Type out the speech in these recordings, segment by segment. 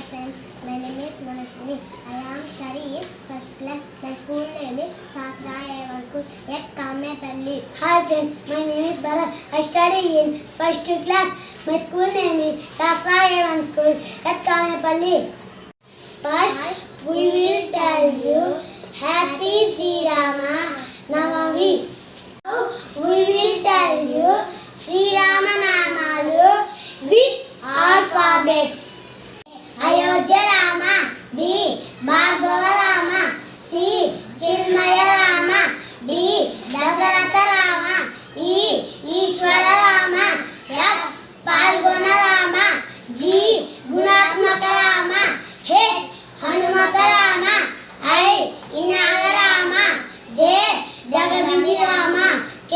friends, my name is Manashwini. I am studying first class. My school name is Sasraya A1 School at Kamepalli. Hi friends, my name is Bharat. I study in first class. My school name is Sasraya A1 School at Kamepalli. First, we will tell you Happy Sri Rama Navami. Now, we will tell you Sri Rama Namalu with alphabets. Ayodhya Rama, B. Bhargava Rama, C. Chinmaya Rama, D. Dasaratha Rama, E. Ishwara Rama, F. Falguna Rama, G. Gunatmaka Rama, H. Hanumata Rama, I. Inaga Rama, J. Jagadambi Rama, K.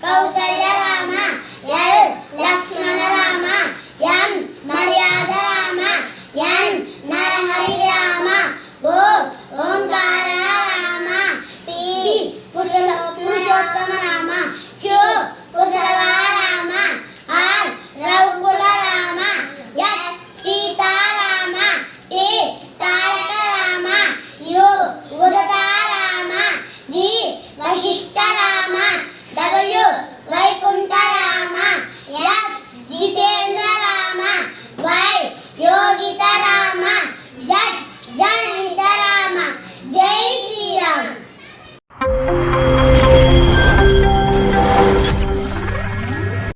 Kausalya Rama, L. Lakshmana Rama, M. Maryada Rama, N. Narahari Rama, O. Omkara Rama, P. Purushottama Rama, Q. Kusala Rama, R. Raghukula Rama, S. Sita Rama, T. Taraka Rama, U. Udata Rama, V. Vashishta Rama, W. Vaikunta Rama, S. Jitendra Rama, Y. Yogita Rama, Z.